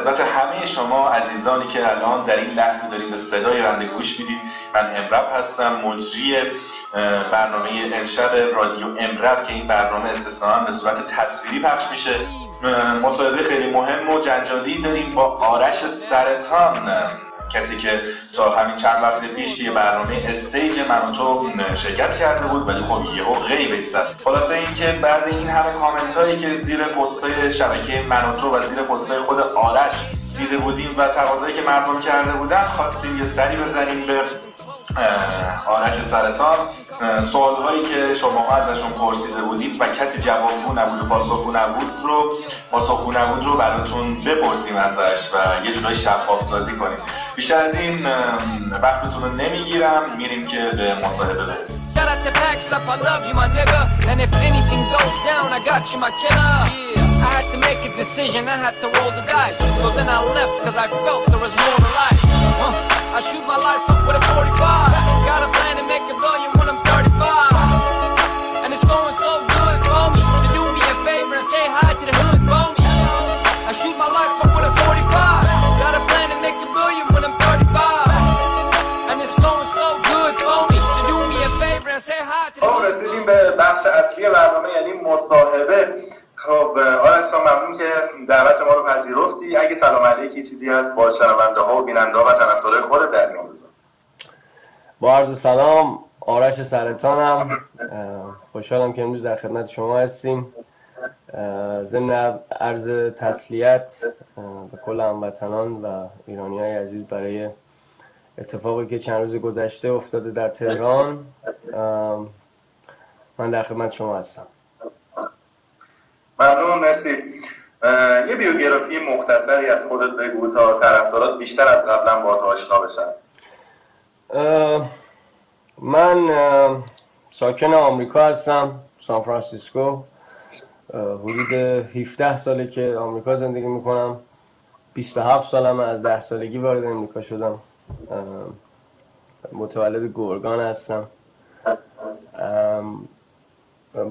خدمت همه شما عزیزانی که الان در این لحظه دارید به صدای بنده گوش میدید. من امرب هستم، مجری برنامه امشب رادیو امرب که این برنامه استثناءً به صورت تصویری پخش میشه. مصاحبه خیلی مهم و جنجالی داریم با آرش سرطان، کسی که تا همین چند وقت پیش توی برنامه استیج من و تو شرکت کرده بود ولی خب یهو غیب ایستاد. خلاصه این که بعد این همه کامنت هایی که زیر پست‌های شبکه من و تو و زیر پست‌های خود آرش دیده بودیم و تقاضایی که مردم کرده بودن، خواستیم یه سری بزنیم به آرش سرطان، سوالهایی که شما ازشون پرسیده بودید و کسی جوابگو نبود و پاسخگو نبود رو براتون بپرسیم ازش و یه جورای شفاف سازی کنیم. بیشتر از این وقتتون رو نمیگیرم، میریم که به مصاحبه برسیم. I had to make a decision, I had to roll the dice. So then I left cause I felt there was more to life. I shoot my life up with a 45. Got a plan to make a billion when I'm 35. And it's going so good for me. So do me a favor and say hi to the hood for me. I shoot my life up with a 45. Got a plan to make a billion when I'm 35. And it's going so good for me. So do me a favor and say hi to the hood. رسیدیم به بخش اصلی برنامه، یعنی مصاحبه. خب آرش جان، ممنون که دعوت ما رو پذیرفتی. اگه سلام علیکی چیزی هست با شنونده ها و بیننده ها و طرفدارای خودت در میون بذار. با عرض سلام، آرش سرطانم. خوشحالم که امروز در خدمت شما هستیم. ضمن عرض تسلیت به کل هموطنان و ایرانی‌های عزیز برای اتفاقی که چند روز گذشته افتاده در تهران، من در خدمت شما هستم. ممنون، مرسی. یه بیوگرافی مختصری از خودت بگو تا طرفدارات بیشتر از قبلا باهات آشنا بشن. من ساکن آمریکا هستم، سان فرانسیسکو. حدود 17 ساله که آمریکا زندگی میکنم. 27 سالم، از 10 سالگی وارد آمریکا شدم. متولد گرگان هستم.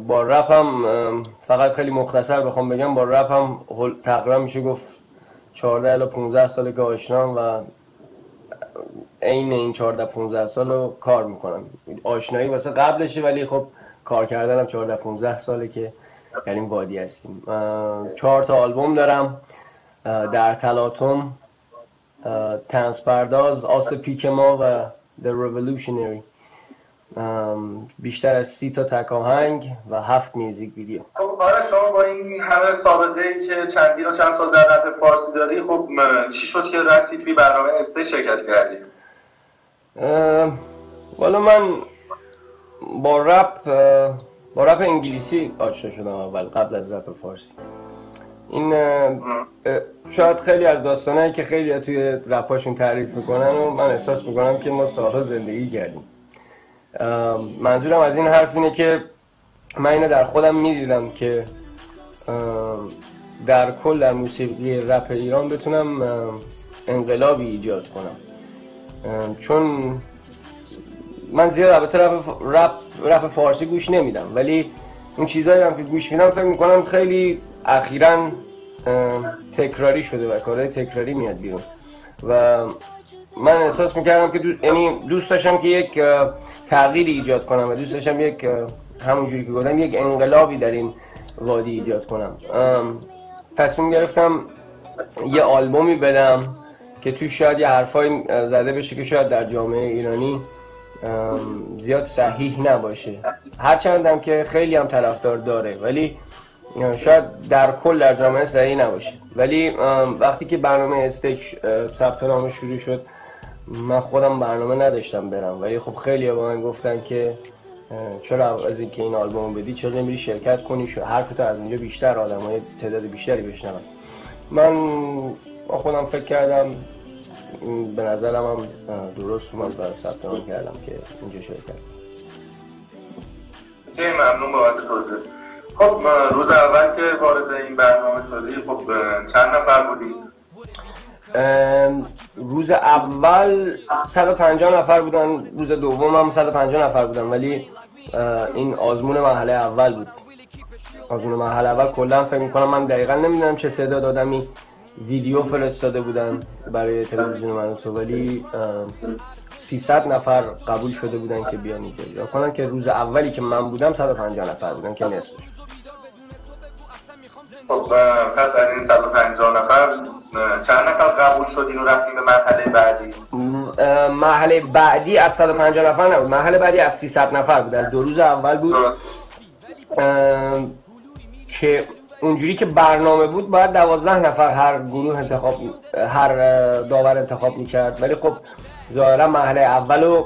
با رپ هم فقط خیلی مختصر بخوام بگم، با رپ هم تقریبا میشه گفت 14 الی 15 ساله که آشنام و عین این 14 15 سالو کار میکنم. آشنایی واسه قبلشه ولی خب کار کردنم 14 15 ساله که در این وادی هستیم. 4 تا آلبوم دارم، در تلاطم، طنز پرداز، آس پیک ما و The Revolutionary. بیشتر از 30 تا تک آهنگ و 7 میوزیک ویدیو. خب آره، شما با این همه سابقه ای که چند سال در رپ فارسی داری، خب چی شد که رفتی توی برنامه استیج شرکت کردی؟ والا من با رپ انگلیسی آشنا شدم اول، قبل از رپ فارسی. این شاید خیلی از داستانایی که خیلی توی رپاشون تعریف میکنن و من احساس میکنم که ما سالها زندگی کردیم. منظورم از این حرف اینه که من اینو در خودم میدیدم که در کل در موسیقی رپ ایران بتونم انقلابی ایجاد کنم، چون من زیاد البته رپ فارسی گوش نمیدم ولی اون چیزایی هم که گوش میدم فکر میکنم خیلی اخیراً تکراری شده و کارهای تکراری میاد بیرون و من احساس میکردم که یعنی دوست داشتم که یک تغییری ایجاد کنم و دوست داشتم یک همونجوری که گفتم یک انقلابی در این وادی ایجاد کنم. تصمیم گرفتم یه آلبومی بدم که توش شاید یه حرفایی زده بشه که شاید در جامعه ایرانی زیاد صحیح نباشه، هرچندم که خیلی هم طرفدار داره ولی شاید در کل در جامعه صحیح نباشه. ولی وقتی که برنامه استیج ثبت نام شروع شد، من خودم برنامه نداشتم برم ولی خب خیلی با من گفتن که چرا از اینکه این آلبوم بدی چرا نمیری شرکت کنی، حرفتو از اینجا بیشتر آدمای تعداد بیشتری بشنون. من با خودم فکر کردم، به نظرم هم درست اومد و ثبت نام کردم که اینجا شرکت کنم. خیلی ممنون بابت توضیح. خب روز اول که وارد این برنامه شدی، خب چند نفر بودی؟ روز اول 150 نفر بودن، روز دوم هم 150 نفر بودن ولی این آزمون مرحله اول بود. آزمون مرحله اول کلا فکر می‌کنم من دقیقاً نمیدونم چه تعداد آدمی ویدیو فرستاده بودن برای تلویزیون من و تو، ولی 300 نفر قبول شده بودن که بیان اینجا اجرا کنن، که روز اولی که من بودم 150 نفر بودن که نصفش. خب پس از این 150 نفر چند نفر قبول شدین و رفتین به مرحله بعدی؟ مرحله بعدی از 150 نفر نبود، مرحله بعدی از 300 نفر بود. از 2 روز اول بود که اونجوری که برنامه بود باید 12 نفر هر گروه هر داور انتخاب میکرد، ولی خب ظاهرا مرحله اولو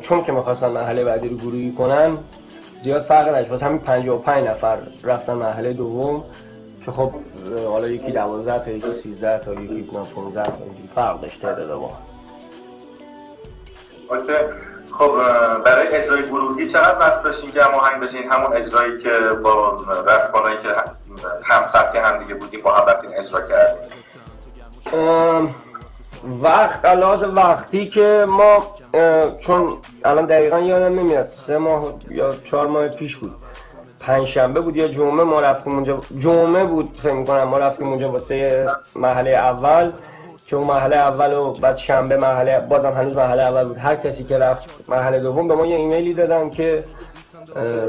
چون که میخواستن مرحله بعدی رو گروهی کنن زیاد فرق نداشت، واسه همین 55 نفر رفتن مرحله دوم که خب حالا یکی 12 تا یکی 13 تا یکی 15 تا اینجوری فرق داشت تعداد با. اوکی. خب برای اجرای گروهی چقدر وقت داشتین که هماهنگ بشین؟ همون اجرایی که با رپرهایی که هم سبک هم دیگه بودیم با هم رفتین اجرا کردیم؟ وقت علاوه وقتی که ما چون الان دقیقا یادم نمیاد 3 ماه یا 4 ماه پیش بود، پنجشنبه بود یا جمعه ما رفتیم اونجا، جمعه بود فکر می‌کنم، ما رفتیم اونجا واسه مرحله اول که اون مرحله اول و بعد شنبه مرحله بازم هنوز مرحله اول بود. هر کسی که رفت مرحله دوم به ما یه ایمیلی دادن که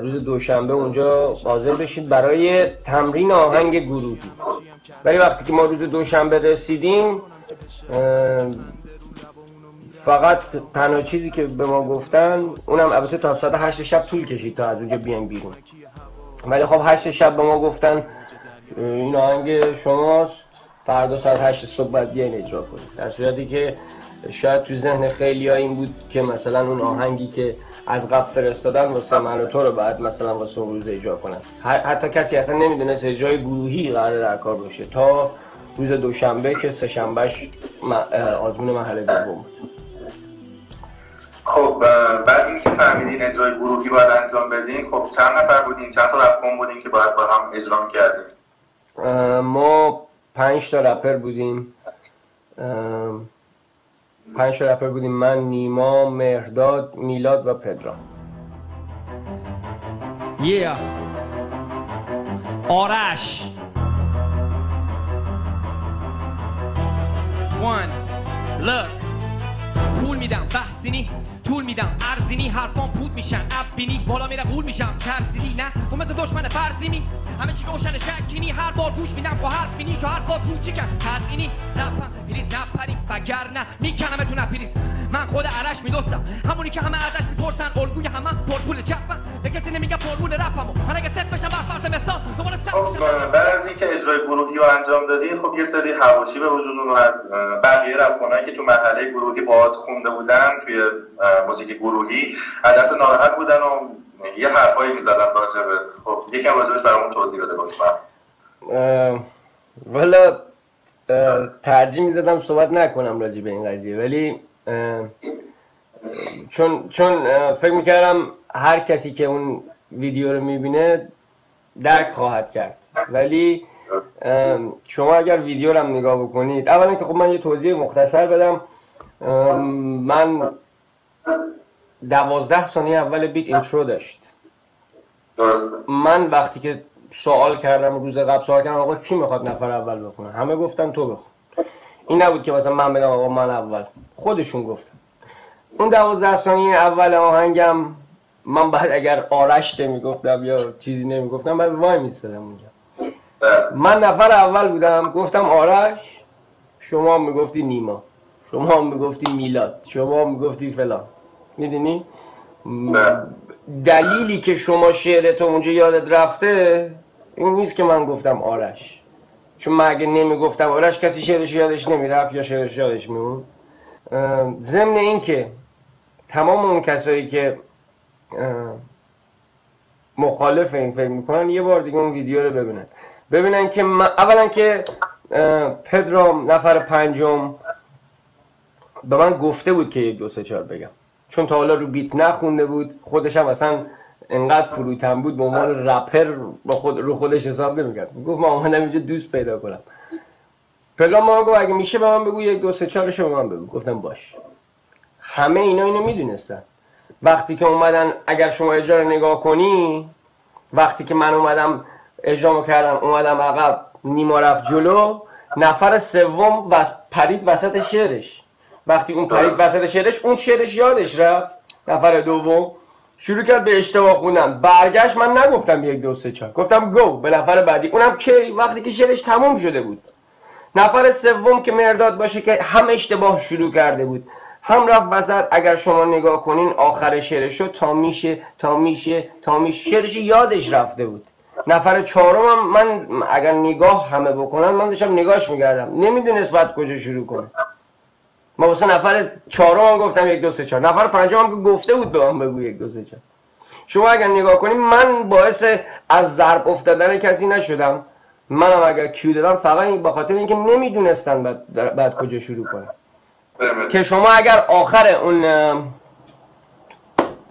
روز دوشنبه اونجا حاضر بشید برای تمرین آهنگ گروهی. ولی وقتی که ما روز دوشنبه رسیدیم فقط تنها چیزی که به ما گفتن، اونم البته تا ساعت 8 شب طول کشید تا از اونجا بیایم بیرون، ولی خب 8 شب به ما گفتن این آهنگ شماست، فردا ساعت 8 صبح باید بیاین اجرا کنید. در صورتی که شاید تو ذهن خیلی‌ها این بود که مثلا اون آهنگی که از قبل فرستادن واسه من و تو رو بعد مثلا واسه اون روز اجرا کنن. حتی کسی اصلا نمیدونست اجرای گروهی قراره در کار باشه تا روز دوشنبه که سه شنبهش آزمون مرحله دوم بود. خب بعد اینکه فهمیدین اجرای گروهی باید انجام بدین، خب چند نفر بودین؟ چند تا رپر بودین که باید با هم اجرا کردین؟ ما 5 تا رپر بودیم. 5 تا رپر بودیم، من، نیما، مهرداد، میلاد و پدرام. آرش One, look پول میدم بحثینی، طول میدم ارزینی، حرفان پود میشن ابینی، بالا میرم غول میشم ترزینی، نه تو مثل دشمن فرزینی، همه چی روشن شکینی، هر بار گوش میدم با حرف بینی، چو حرفات تو چیکن تزینی، رفتم پریز نپری وگرنه میکنم تو نپریز، من خود عرش میدوستم همونی که همه ازش میپرسن، الگوی همه پرپول چپم، به کسی نمیگه پرپول رپمو، من اگه صفر بشم بر فرض مثال دوباره صفر بشم. بعد از اینکه اجرای گروهی رو انجام دادین، خب یه سری حواشی به وجود اومد، بقیه رپرهایی که تو مرحله گروهی باهات خونده بودن توی موسیقی گروهی از دست ناراحت بودن و یه حرفایی میزدن راجبت. خب یکم راجبش برامون توضیح بده لطفا. والا ترجیح میدادم صحبت نکنم راجع به این قضیه، ولی چون فکر میکردم هر کسی که اون ویدیو رو میبینه درک خواهد کرد، ولی شما اگر ویدیو رو هم نگاه بکنید، اولا که خب من یه توضیح مختصر بدم، من 12 ثانیه اول بیت اینترو داشت. درسته. من وقتی که سوال کردم روز قبل سوال کردم آقا کی میخواد نفر اول بخونه، همه گفتن تو بخون. این نبود که مثلا من بگم آقا من اول، خودشون گفتن. اون 12 ثانیه اول آهنگم من بعد اگر آرش نمیگفتم یا چیزی نمیگفتم بعد وای میستادم اونجا. من نفر اول بودم، گفتم آرش، شما میگفتی نیما، شما میگفتی میلاد، شما میگفتی فلان. میدونی؟ دلیلی که شما شعرتو اونجا یادت رفته این نیست که من گفتم آرش، چون من اگه نمیگفتم آرش کسی شعرش یادش نمیرفت یا شعرش یادش میمون. ضمن این که تمام اون کسایی که مخالف این فکر میکنن یه بار دیگه اون ویدیو رو ببینن که اولا که پدرام نفر پنجم به من گفته بود که 1 2 3 4 بگم، چون تا حالا رو بیت نخونده بود، خودش هم اصلا انقدر فروتن بود به عنوان رپر رو خودش حساب نمی‌کرد. گفت من اومدم اینجا دوست پیدا کنم. پدرام ما گفت اگه میشه به من بگو 1 2 3 4 شو به من بگو. گفتم باش. همه اینو میدونستن. وقتی که اومدن، اگر شما اجرا رو نگاه کنی، وقتی که من اومدم اجرامو کردم اومدم عقب، نیما رفت جلو، نفر سوم پرید وسط شعرش. وقتی اون پرید وسط شعرش، اون شعرش یادش رفت. نفر دوم شروع کرد به اشتباه خوندن، برگشت. من نگفتم 1 2 3 4، گفتم گو به نفر بعدی. اونم کی؟ وقتی که شعرش تموم شده بود. نفر سوم که مرداد باشه که هم اشتباه شروع کرده بود، هم رفت وسط. اگر شما نگاه کنین آخر شعرشو تا میشه شعرش یادش رفته بود. نفر چهارم من اگر نگاه همه بکنن، من داشتم نگاهش می‌کردم، نمیدونست بعد کجا شروع کنه. ما واسه نفر چهارم گفتم 1 2 3 4. نفر پنجم که گفته بود به من بگو 1 2 3 4. شما اگر نگاه کنین من باعث از ضرب افتادن کسی نشدم. منم اگر کیو دادم فقط به خاطر اینکه نمیدونستن بعد کجا شروع کنن. که شما اگر آخر اون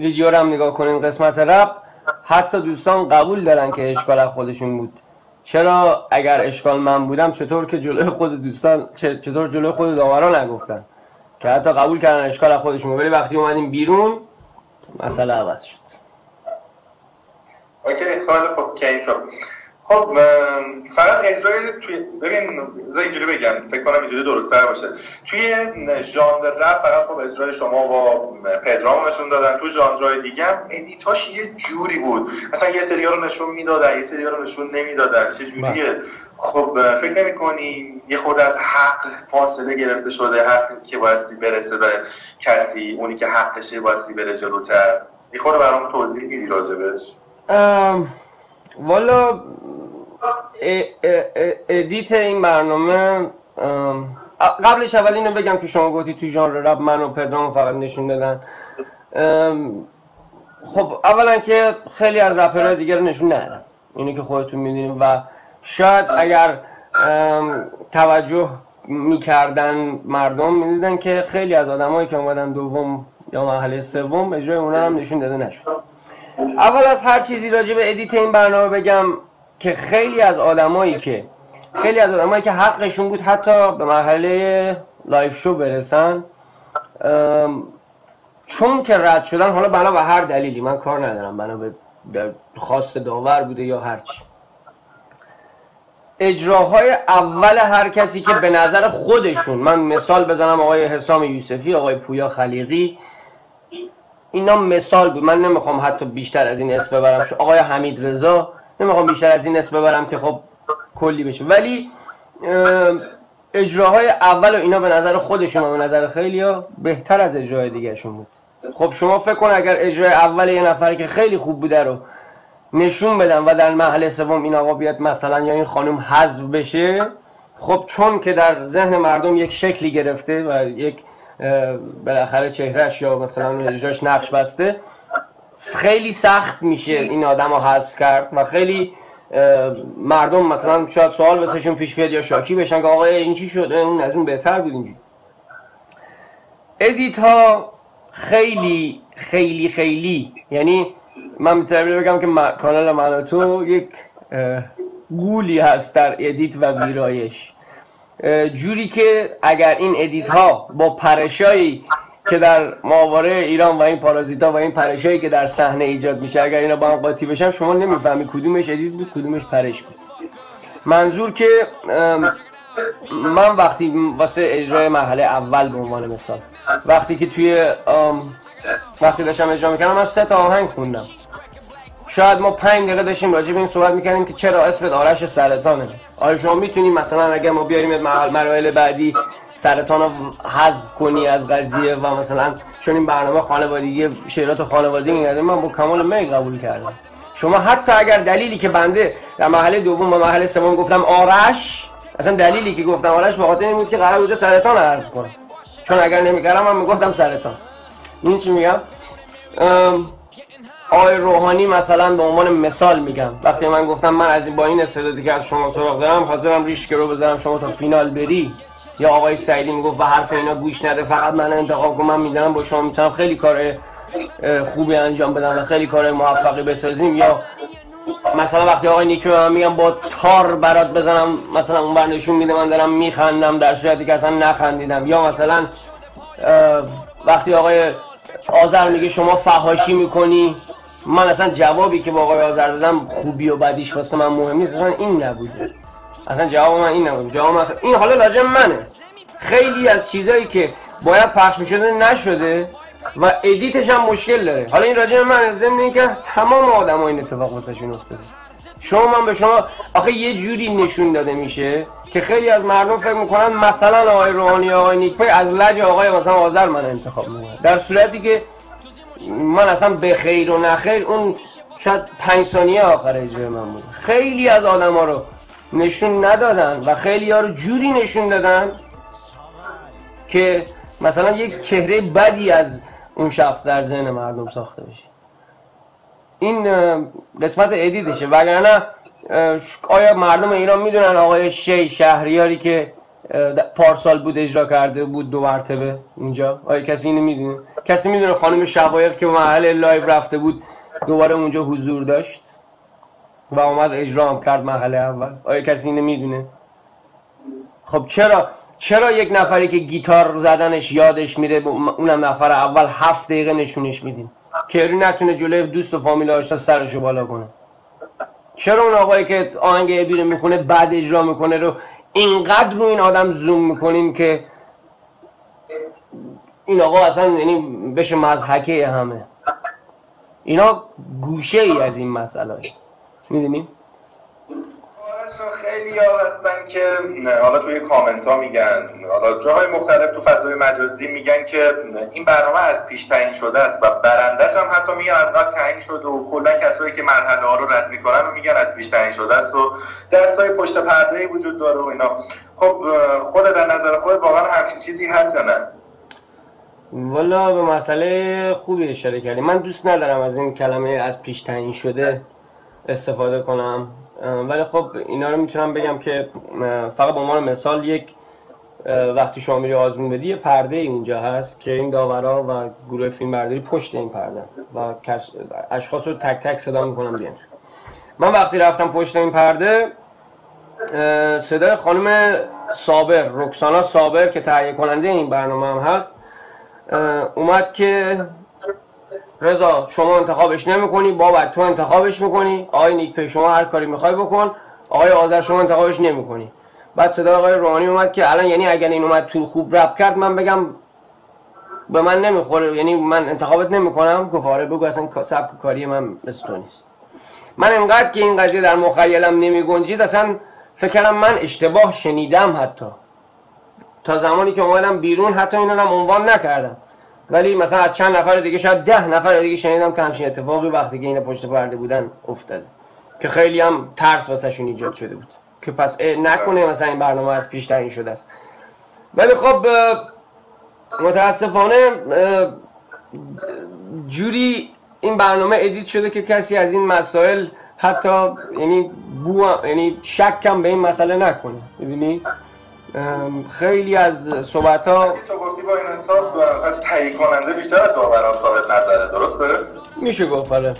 ویدیو رو هم نگاه کنین، قسمت رپ، حتی دوستان قبول دارن که اشکال از خودشون بود. چرا اگر اشکال من بودم چطور که جلوی خود دوستان، چطور جلوی خود داورا نگفتن که حتی قبول کردن اشکال از خودشون، ولی وقتی اومدیم بیرون مسئله عوض شد. اوکی، خیلی خوب که اینطور. خب فقط اجرای توی ببین بذار اینجوری بگم، فکر کنم اینجوری درست‌تر باشه. توی ژانر رپ فقط خب اجرای شما با پدرام نشون دادن، تو ژانرهای دیگه هم ادیتاش یه جوری بود، مثلا یه سری‌ها رو نشون میدادن، یه سری‌ها رو نشون نمیدادن. چه جوریه؟ خب فکر نمی‌کنی یه خورده از حق فاصله گرفته شده؟ حقی که بایستی برسه به کسی، اونی که حقشه بایستی بره جلوتر. یه خورده برام توضیح میدی راجبش؟ والا ادیت این برنامه، قبلش اول اینو بگم که شما گفتی تو ژانر رپ من و پدرام فقط نشون دادن. خب اولا که خیلی از رپرهای دیگه رو نشون ندادن، اینو که خودتون میدونیم، و شاید اگر توجه میکردن مردم میدیدن که خیلی از آدمایی که اومدن دوم یا مرحله سوم اجرای اونا هم نشون داده نشد. اول از هر چیزی راجع به ادیت این برنامه بگم که خیلی از آدمایی که حقشون بود حتی به مرحله لایف شو برسن، چون که رد شدن، حالا بنا به هر دلیلی، من کار ندارم، بنا به خواست داور بوده یا هرچی، اجراهای اول هر کسی که به نظر خودشون، من مثال بزنم آقای حسام یوسفی، آقای پویا خلیقی، اینا مثال بود، من نمیخوام حتی بیشتر از این اسم ببرم، آقای حمید رضا، نمیخوام بیشتر از این اسم ببرم که خب کلی بشه، ولی اجراهای اول و اینا به نظر خودشون و به نظر خیلیا بهتر از اجرای دیگه‌شون بود. خب شما فکر کن اگر اجرای اول یه نفری که خیلی خوب بوده رو نشون بدن و در مرحله سوم این آقا بیاد مثلا یا این خانم حذف بشه، خب چون که در ذهن مردم یک شکلی گرفته و یک بالاخره چهرهش یا مثلا اجراش نقش بسته، خیلی سخت میشه این آدم رو حذف کرد و خیلی مردم مثلا شاید سوال واسهشون پیش بیاد یا شاکی بشن که آقا این چی شد، اون از اون بهتر بود. اینجوری ادیت ها خیلی خیلی خیلی، یعنی من میتونم بگم که کانال من و تو یک گولی هست در ادیت و ویرایش، جوری که اگر این ادیت ها با پرشایی که در ماهواره ایران و این پارازیتا و این پرشایی که در صحنه ایجاد میشه، اگر اینا با هم قاطی بشن شما نمیفهمی کدومش ادیت بود کدومش پرش بود. منظور که من وقتی واسه اجرای مرحله اول به عنوان مثال، وقتی که وقتی داشتم اجرا میکردم من 3 تا آهنگ خوندم، شاید ما 5 دقیقه داشتیم راجع به این صحبت میکردیم که چرا اسمت آرش سرطانه. آیا شما میتونی مثلا اگر ما بیاریم مراحل بعدی سرطان رو حذف کنی از قضیه و مثلا چون این برنامه خانوادگی شعرات خانوادگی میگردیم، من با کمال میل قبول کردم. شما حتی اگر دلیلی که بنده در مرحله دوم و مرحله سوم گفتم آرش، اصلا دلیلی که گفتم آرش به خاطر این بود که قرار بوده سرطان رو حذف کنم، چون اگر نمیکردم من میگفتم سرطان. این چی میگم؟ آقای روحانی مثلا به عنوان مثال میگم، وقتی من گفتم من از این با این استعدادی که از شما سراغ دارم حاضرم ریشک رو بذارم شما تا فینال بری، یا آقای سعیدی میگفت به حرف اینا گوش نده فقط من انتخاب کنم، من میدونم با شما میتونم خیلی کار خوبی انجام بدم و خیلی کار موفقی بسازیم، یا مثلا وقتی آقای نیکی من میگم با تار برات بزنم مثلا اون بر نشون میده من دارم میخندم در صورتی که اصلا نخندیدم، یا مثلا وقتی آقای آذر میگه شما فحاشی میکنی، من اصلا جوابی که با آقای آذر دادم خوبی و بدیش واسه من مهم نیست، اصلا این نبوده. اصلا جواب من این نبود. جواب من این حالا لازم منه. خیلی از چیزایی که باید پخش میشده نشده و ادیتش هم مشکل داره. حالا این راجع من ضمن اینکه تمام آدم‌ها این اتفاق واسهشون افتاده. من به شما آخه یه جوری نشون داده میشه که خیلی از مردم فکر میکنن مثلا آقای روحانی آقای نیک‌پی از لج آقای مثلا آذر من انتخاب میکنن، در صورتی که من اصلا به خیر و نخیر اون شاید 5 ثانیه آخر اجرای من بود. خیلی از آدما رو نشون ندادن و خیلی ها رو جوری نشون دادن که مثلا یک چهره بدی از اون شخص در ذهن مردم ساخته بشه. این قسمت ادیتشه. وگرنه آیا مردم ایران میدونن آقای شهریاری که پارسال بود اجرا کرده بود 2 مرتبه اینجا؟ آیا کسی اینو میدونه؟ کسی میدونه خانم شقایق که محل لایو رفته بود دوباره اونجا حضور داشت و اومد اجرا هم کرد محل اول؟ آیا کسی اینو میدونه؟ خب چرا یک نفری که گیتار زدنش یادش میره اونم نفر اول 7 دقیقه نشونش میدین که نتونه جلوی دوست و فامیل آشنا سرشو بالا کنه؟ چرا اون آقایی که آهنگ ابی رو میخونه بعد اجرا میکنه رو اینقدر رو این آدم زوم میکنین که این آقا اصلا یعنی بشه مضحکه همه؟ اینا گوشه ای از این مسئله میدونیم؟ خیلی ها هستن که حالا توی کامنت ها میگن، حالا جاهای مختلف تو فضای مجازی میگن که این برنامه از پیش تعیین شده است و برندش هم حتی میگن از قبل تعیین شده و کلا کسایی که مرحله ها رو رد میکنن و میگن از پیش تعیین شده است و دستای پشت پرده وجود داره و اینا. خب خود در نظر خود واقعا همچین چیزی هست یا نه؟ والا به مسئله خوبی اشاره کردی. من دوست ندارم از این کلمه از پیش تعیین شده استفاده کنم، ولی خب اینا رو میتونم بگم که فقط به عنوان مثال یک وقتی شما میری آزمون بدی یه پرده اونجا هست که این داورا و گروه فیلم برداری پشت این پرده و اشخاص رو تک تک صدا میکنم بیان. من وقتی رفتم پشت این پرده صدای خانم صابر، رکسانا صابر که تهیه کننده این برنامه هم هست اومد که رضا شما انتخابش نمی‌کنی، بابت تو انتخابش می‌کنی، آقای نیک‌پی شما هر کاری می‌خوای بکن، آقای آذر شما انتخابش نمی‌کنی. بعد صدای آقای روحانی اومد که الان یعنی اگر این اومد تو خوب رپ کرد من بگم به من نمیخوره، یعنی من انتخابت نمی‌کنم؟ گفت آره بگو اصلا سبک کاری من مثل تو نیست. من انقدر که این قضیه در مخیلم نمی‌گنجید اصلا فکر کردم من اشتباه شنیدم، حتی تا زمانی که اومدم بیرون حتی اینا هم عنوان نکردم، ولی مثلا از چند نفر دیگه شاید 10 نفر دیگه شنیدم که همچین اتفاقی وقتی که اینا پشت پرده بودن افتاده که خیلی هم ترس واسهشون ایجاد شده بود که پس نکنه مثلا این برنامه از پیش تعیین شده است. ولی خب متاسفانه جوری این برنامه ادیت شده که کسی از این مسائل حتی یعنی شکم به این مسئله نکنه. ببینی خیلی از صحبت‌ها تو گفتی با این حساب تهیه کننده بیشتر از داوران صاحب نظره، درسته؟ میشه گفت آره.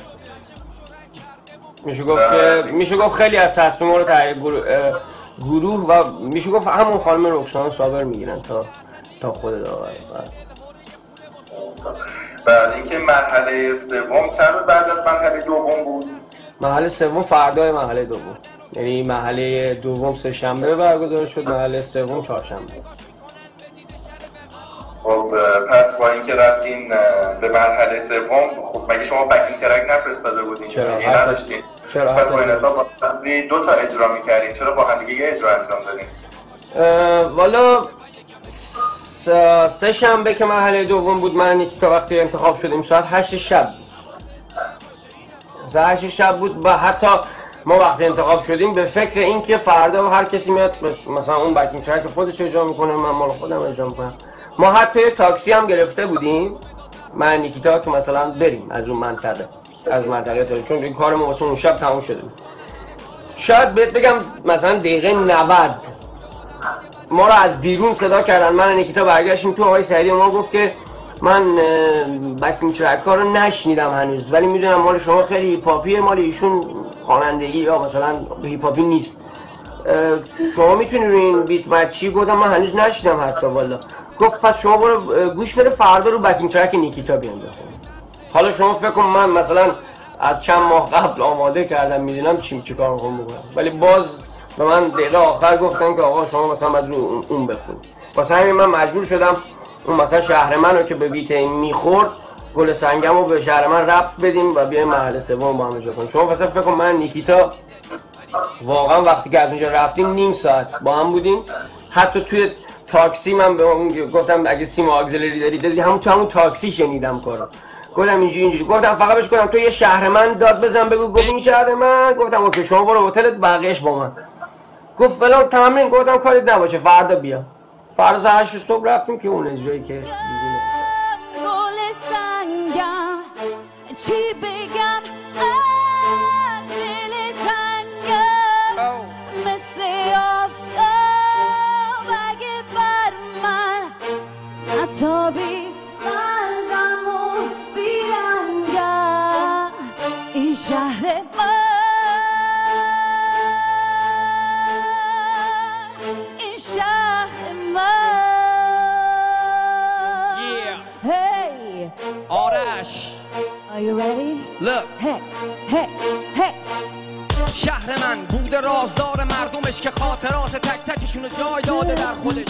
میشه گفت خیلی از تصمیم‌ها رو تهیه گروه و میشه گفت همون خانم رکسانا صابر میگیرن تا خود داور. بعد اینکه مرحله سوم چند روز بعد از مرحله دوم بود؟ مرحله سوم فردای مرحله دوم، یعنی مرحله دوم سه شنبه برگزار شد، مرحله سوم چهارشنبه. خب پس با اینکه رفتین به مرحله سوم، خب مگه شما بکینگ ترک نفرستاده بودین؟ چرا نداشتین؟ چرا پس با این حساب دو تا اجرا می‌کردین، چرا با هم دیگه یه اجرا انجام دادین؟ والا سه شنبه که مرحله دوم بود من تا وقتی انتخاب شدیم ساعت 8 شب بود و حتی ما وقتی انتخاب شدیم به فکر این که فردا هر کسی میاد مثلا اون بکینگ ترک خودش اجرا میکنه، من مال خودم اجرا میکنم. ما حتی یه تاکسی هم گرفته بودیم من نیکیتا که مثلا بریم از اون منطقه تا چون این کار ما واسه اون شب تموم شده بود. شاید بهت بگم مثلا دقیقه 90 ما رو از بیرون صدا کردن، من نیکیتا برگشتیم تو، آقای سعیدی ما گفت که من بکینگ ترک ها رو نشنیدم هنوز ولی میدونم مال شما خیلی هیپ هاپیه، مال ایشون خوانندگی یا مثلا هیپ هاپی نیست، شما میتونی روی این بیت مچی؟ گفتم من هنوز نشنیدم حتی والا. گفت پس شما برو گوش بده فردا رو بکینگ ترک نیکیتا بیان بخونید. حالا شما فکر کن من مثلا از چند ماه قبل آماده کردم میدونم چی کار میخوام بکنم، ولی باز و من دقیقه آخر گفتن که آقا شما مثلا باید رو اون بخونید. واسه همین من مجبور شدم اون مثلا شهر من رو که به بیت این میخورد گل سنگم رو به شهر من ربط بدیم و بیایم مرحله سوم با هم اجرا کنیم. شما مثلا فکر کن من نیکیتا واقعا وقتی که از اونجا رفتیم نیم ساعت با هم بودیم. حتی توی تاکسی من به اون گفتم اگه سیم آگزیلری داری دادی همون تاکسی شنیدم کارو. گفتم اینجوری گفتم فقط بهش گفتم تو یه شهر من داد بزن بگو گفت این شهر من. گفتم اوکی شما برو هتلت بقیه‌اش با من. گفت فلان تمرین. گفتم کاریت نباشه فردا بیا. فردا ساعت 8 صبح رفتیم که اون اجرایی که گل سنگم چی بگم از دل تنگم مثل آفتاب اگه بر من نتابی سرگم و بیرنگم این شهر من این شهر من. Hey, آرش are you ready? Look Hey, hey, hey. شهر من بوده رازدار مردمش که خاطرات تک تکشونو جای داده در خودش.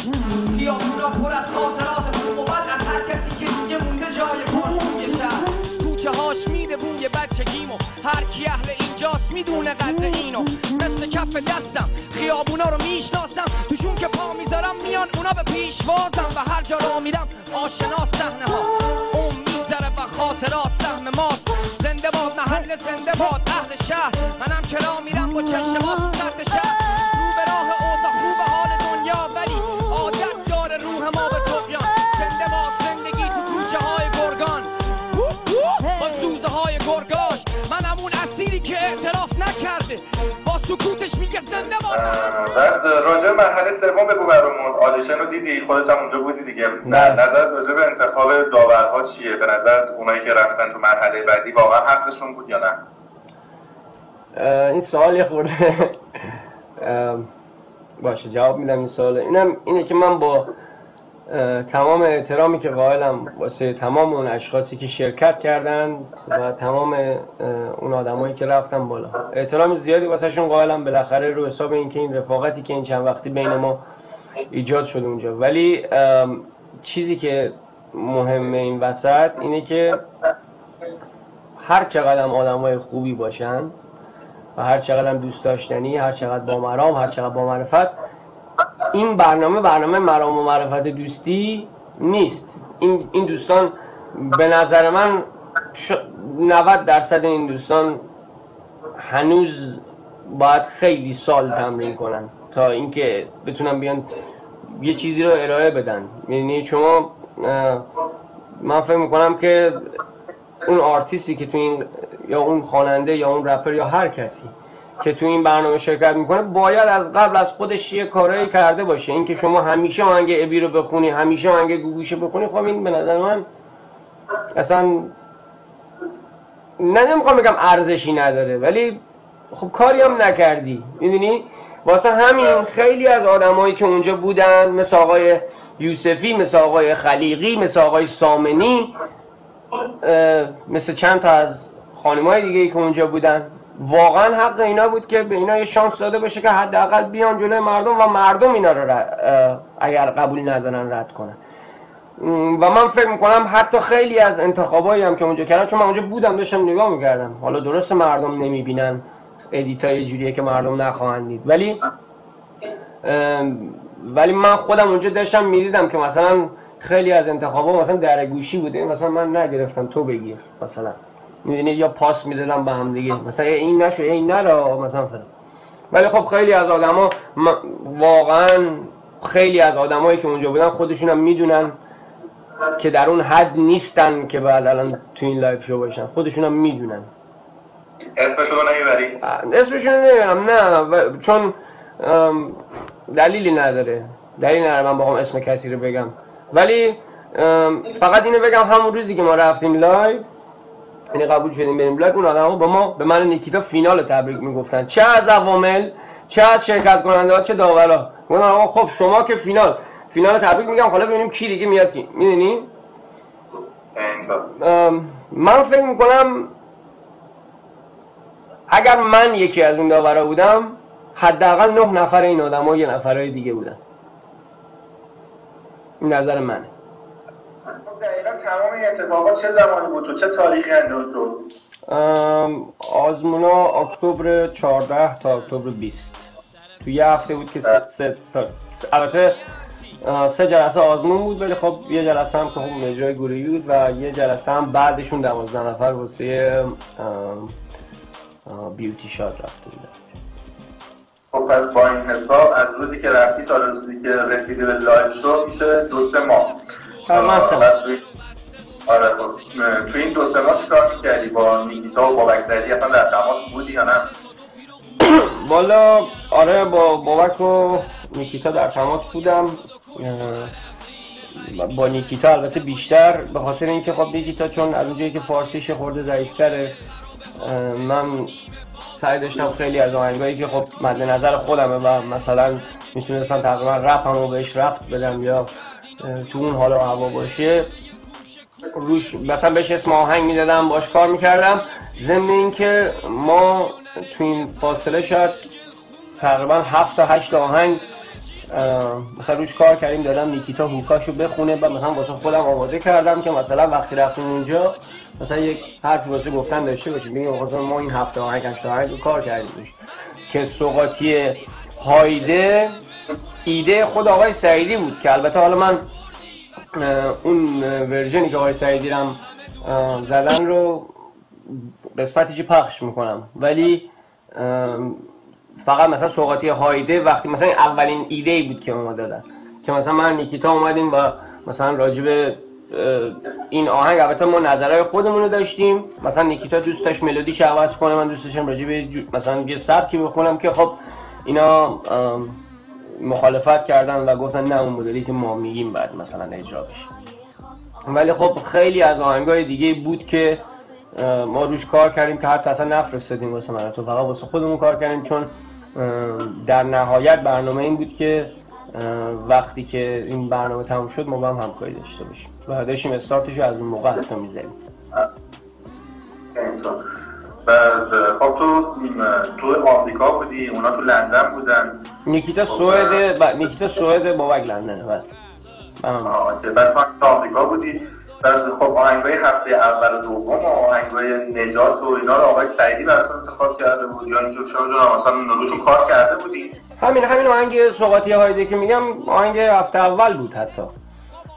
خیابونا پر از خاطرات فوق‌العاده از هر کسی که دیگه مونده جای پاش توی شهر. کوچه هاش میده بوی بچگیمو هر کی اهل اینجاست میدونه قدر اینو. مثل کف دستم خیابونا رو میشناسم توشون که پا میذارم میان اونا به پیشوازم و هر جا را میرم آشنا صحنه ها اون میذاره و خاطرات سهم ماست. زنده باد محل زنده باد اهل شهر منم چرا میرم با چشم تو سخت شهر. رو به راه اوضاع خوب حال دنیا ولی عادت داره روح ما به طغیان. زنده باد زندگی تو کوچه های گرگان با زوزه های گرگاش. منم اون اسیری که اعتراف نکرده با سکوتش میگه زنده باد. بعد راجع مرحله سوم بگو برامون. آدیشن رو دیدی خودت هم اونجا بودی دیگه. نظر راجع به انتخاب داورها چیه؟ به نظر اونایی که رفتن تو مرحله بعدی واقعا حقشون بود یا نه؟ این سوال یه خورده باشه جواب میدم. این سوال اینه که من با تمام احترامی که قائلم واسه تمام اون اشخاصی که شرکت کردن و تمام اون آدمایی که رفتن بالا احترام زیادی واسه شون قائلم. بالاخره رو حساب این که این رفاقتی که این چند وقتی بین ما ایجاد شده اونجا. ولی چیزی که مهمه این وسط اینه که هر چقدر آدمای خوبی باشن و هر چقدر دوست داشتنی، هر چقدر با مرام، هر چقدر با معرفت، این برنامه مرام و معرفت دوستی نیست. این دوستان به نظر من 90% این دوستان هنوز باید خیلی سال تمرین کنن تا اینکه بتونن بیان یه چیزی رو ارائه بدن. یعنی شما من فکر میکنم که اون آرتیستی که تو این یا اون خواننده یا اون رپر یا هر کسی که تو این برنامه شرکت میکنه باید از قبل از خودش یه کارایی کرده باشه. اینکه شما همیشه آهنگ ابی رو بخونی، همیشه آهنگ گوگوشو بخونی، خب این به نظر من اصلا نمیخوام بگم ارزشی نداره ولی خب کاری هم نکردی. میدونی واسه همین خیلی از آدمایی که اونجا بودن مثل آقای یوسفی، مثل آقای خلیقی، مثل آقای سامنی، مثل چند تا از خانمای دیگه‌ای که اونجا بودن، واقعا حق اینا بود که به اینا یه شانس داده بشه که حداقل بیان جلوی مردم و مردم اینا رو اگر قبول ندارن رد کنن. و من فکر میکنم حتی خیلی از انتخابایی هم که اونجا کردن، چون من اونجا بودم داشتم نگاه میکردم، حالا درست مردم نمیبینن ادیتای جوریه که مردم نخواهند دید، ولی من خودم اونجا داشتم میدیدم که مثلا خیلی از انتخابا مثلا در گوشی بوده، مثلا من نگرفتم تو بگیر مثلا، میدونی، یا پاس میدادم به هم دیگه، مثلا این نشو این نرا مثلا فلان. ولی خب خیلی از آدما واقعا خیلی از آدمایی که اونجا بودن خودشون هم میدونن که در اون حد نیستن که بعد الان تو این لایف شو باشن، خودشون هم میدونن. اسمشون رو نمیبری؟ اسمشون رو نمیبرم، نه، چون دلیلی نداره من بخوام اسم کسی رو بگم. ولی فقط اینو بگم همون روزی که ما رفتیم لایف، یعنی قبول شدیم بریم لایف، اون آدما به من نیکیتا فینال تبریک میگفتن، چه از عوامل، چه از شرکت کننده‌ها، چه داورا. گفتن آقا خب شما که فینال تبریک میگم، حالا ببینیم کی دیگه میاد فین. میدونی من فکر میکنم اگر من یکی از اون داورا بودم حداقل 9 نفر این آدما یه نفرای دیگه بودن. این نظر منه. دقیقا تمام این اتفاقات چه زمانی بود و چه تاریخی انجام شد؟ آزمونا اکتبر 14 تا اکتبر 20 تو یه هفته بود که البته 3 جلسه آزمون بود، ولی خب یه جلسه هم که خب اجرای گروهی بود و یه جلسه هم بعدشون 12 نفر واسه بیوتی شات رفته بودن. خب پس با این حساب از روزی که رفتی تا روزی که رسیدی به لایو شو میشه 2-3 ماه. آره خب تو این 2-3 ماه چیکار می‌کردی با نیکیتا و بابک سعیدی؟ اصلا در تماس بودی یا نه؟ والا آره با بابک و نیکیتا در تماس بودم. با نیکیتا البته بیشتر به خاطر اینکه خب نیکیتا چون از اونجایی که فارسیش خورده ضعیف‌تره، من سعی داشتم خیلی از آهنگایی که خب مد نظر خودمه و مثلا میتونستم تقریبا رپمو بهش ربط بدم یا تو اون حال و هوا باشه روش مثلا بهش اسم آهنگ میدادم، باش کار میکردم. ضمن اینکه ما تو این فاصله شاید تقریبا 7 تا 8 آهنگ مثلا روش کار کردیم، دادم نیکیتا هوکاشو بخونه و مثلا واسه خودم آماده کردم که مثلا وقتی رفتیم اونجا مثلا یک حرفی واسه گفتن داشته باشیم، بگیم مثلا ما این 7 آهنگ 8 آهنگ رو کار کردیم روش. که سوغاتی هایده ایده خود آقای سعیدی بود که البته حالا من اون ورژنی که آقای سعیدی رم زدن رو قسمتیش پخش میکنم، ولی فقط مثلا سوغاتی هایده وقتی مثلا اولین ایده‌ای بود که ما دادن که مثلا من نیکیتا اومدیم و مثلا راجب این آهنگ البته ما نظرهای خودمون رو داشتیم، مثلا نیکیتا دوست داشت ملودیش عوض کنه، من دوست داشتم راجب مثلا یه سبکی بخونم که خب اینا مخالفت کردن و گفتن نه اون مدلی که ما میگیم بعد مثلا اجرا بشه. ولی خب خیلی از آهنگای دیگه بود که ما روش کار کردیم که حتی اصلا نفرستادیم واسه من، تو فقط واسه خودمون کار کردیم، چون در نهایت برنامه این بود که وقتی که این برنامه تموم شد ما با هم همکاری داشته باشیم و داشتیم استارتشو از اون موقع حتی می‌زدیم. خب تو آمریکا بودی، اونا تو لندن بودن. نیکیتا سوئد بابک لندنه. بله. بعد تو آمریکا بودی. خب آهنگای هفته اول و دوم و آهنگای نجات و اینا رو آقای سعیدی براتون انتخاب کرده بود یا اینکه شما مثلا روشون کار کرده بودی؟ همین آهنگ سوغاتی هایده که میگم آهنگ هفته اول بود. حتی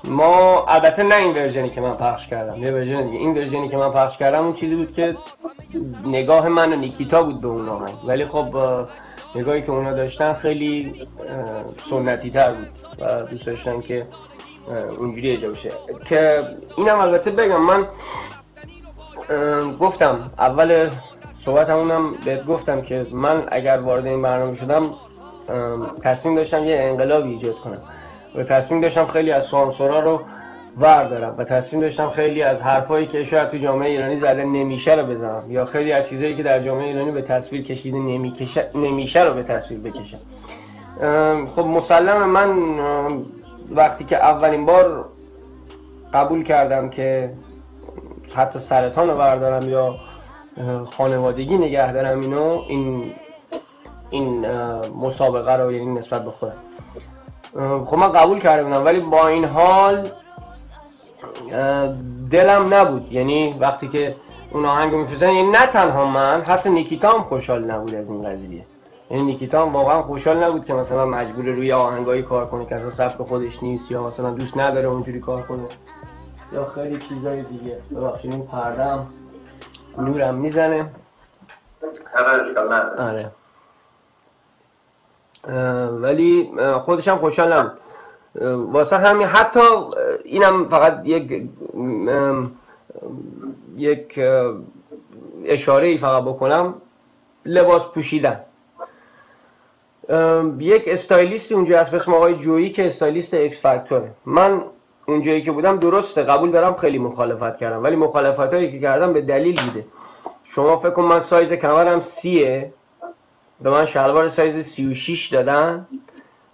ما البته نه این ورژنی که من پخش کردم، یه ورژن دیگه. این ورژنی که من پخش کردم اون چیزی بود که نگاه من و نیکیتا بود به اون آهنگ، ولی خب نگاهی که اونا داشتن خیلی سنتی تر بود و دوست داشتن که اونجوری اجرا بشه. که اینم البته بگم من گفتم اول صحبتمونم بهت گفتم که من اگر وارد این برنامه شدم تصمیم داشتم یه انقلابی ایجاد کنم و تصمیم داشتم خیلی از سانسورها رو وردارم و تصمیم داشتم خیلی از حرفایی که شاید تو جامعه ایرانی زده نمیشه رو بزنم یا خیلی از چیزایی که در جامعه ایرانی به تصویر کشیده نمیشه رو به تصویر بکشم. خب مسلمه من وقتی که اولین بار قبول کردم که حتی سرطان رو بردارم یا خانوادگی نگه دارم این مسابقه رو، یعنی نسبت به خودم، خب من قبول کرده بودم، ولی با این حال دلم نبود. یعنی وقتی که اون آهنگ رو میفرستن، یعنی نه تنها من، حتی نیکیتا هم خوشحال نبود از این قضیه. یعنی نیکیتا هم واقعا خوشحال نبود که مثلا مجبور روی آهنگایی کار کنه که اصلا سبک خودش نیست یا مثلا دوست نداره اونجوری کار کنه یا خیلی چیزای دیگه. ببخشید این پرده‌ام نورم میزنه. آره. ولی خودش هم خوشحال نبود. واسه همین حتی اینم فقط یک اشاره‌ای فقط بکنم، لباس پوشیدن. یک استایلیستی اونجا هست به اسم آقای جویی که استایلیست ایکس فاکتوره. من اونجایی که بودم درسته قبول دارم خیلی مخالفت کردم، ولی مخالفتایی که کردم به دلیل بوده. شما فکر کن من سایز کمرم 30 به من شلوار سایز 36 دادن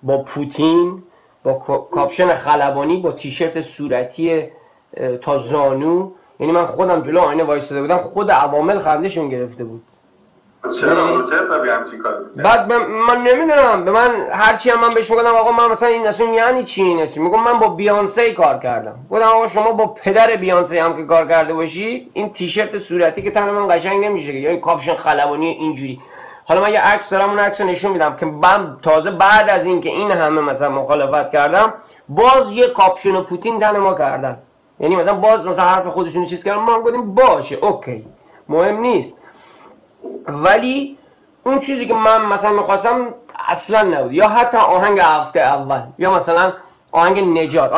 با پوتین، با کاپشن خلبانی، با تیشرت صورتی تا زانو. یعنی من خودم جلو آینه وایساده بودم، خود عوامل خندشون گرفته بود. چرا رو چه حسابی همچین کاری می‌کنی؟ بعد من نمیدونم، به من هرچی هم من بهش میگم آقا من مثلا این اصلا یعنی چی این اسم، میگم من با بیانسه کار کردم. گفتم آقا شما با پدر بیانسه هم که کار کرده باشی این تیشرت صورتی که تن من قشنگ نمیشه یا این کاپشن خلبانی اینجوری. حالا من یه عکس دارم، اون عکس رو نشون میدم که من تازه بعد از این که این همه مثلا مخالفت کردم باز یه کاپشن پوتین تن ما کردن، یعنی مثلا باز مثلا حرف خودشون چیز کردن، ما هم گفتیم باشه اوکی مهم نیست. ولی اون چیزی که من مثلا میخواستم اصلا نبود، یا حتی آهنگ هفته اول یا مثلا آهنگ نجات.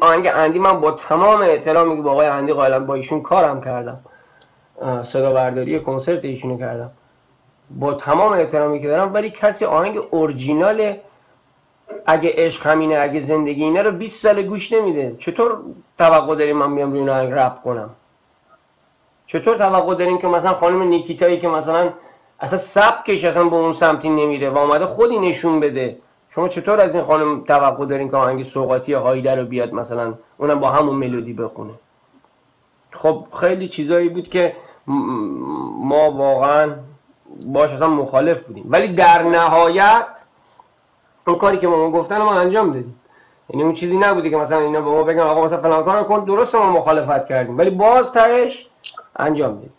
آهنگ اندی من با تمام احترامی که با آقای اندی قائلم با ایشون کارم کردم، صدا برداری کنسرت ایشونو کردم با تمام احترامی که دارم، ولی کسی آهنگ اورجینال اگه عشق همینه اگه زندگی اینه رو 20 سال گوش نمیده. چطور توقع داریم من بیام روی این آهنگ رپ کنم؟ چطور توقع دارین که مثلا خانم نیکیتایی که مثلا اصلا سبکش اصلا به اون سمتی نمیره و اومده خودی نشون بده، شما چطور از این خانم توقع دارین که آهنگ سوغاتی هایده رو بیاد مثلا اونم با همون ملودی بخونه؟ خب خیلی چیزایی بود که ما واقعا باش اصلا مخالف بودیم، ولی در نهایت اون کاری که ما گفتن ما انجام دادیم. یعنی اون چیزی نبوده که مثلا اینا به ما بگن آقا مثلا فلان کارو کن، درسته ما مخالفت کردیم ولی باز تهش انجام دادیم.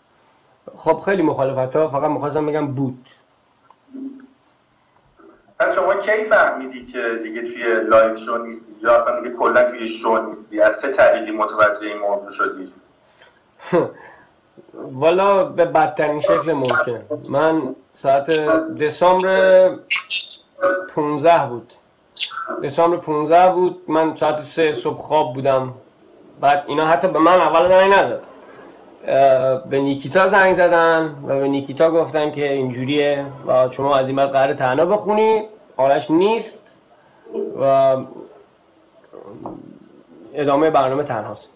خب خیلی مخالفت ها فقط می‌خواستم بگم بود. پس شما کی فهمیدی که دیگه توی لایو شو نیستی یا اصلا دیگه کلا توی شو نیستی؟ از چه طریقی متوجه این موضوع شدی؟ والا به بدترین شکل ممکن. من ساعت دسامبر 15 بود. دسامبر 15 بود، من ساعت 3 صبح خواب بودم. بعد اینا حتی به من اول زنگ نزد، به نیکیتا زنگ زدن و به نیکیتا گفتن که اینجوریه و شما از این بعد قراره تنها بخونی، آرش نیست و ادامه برنامه تنهاست.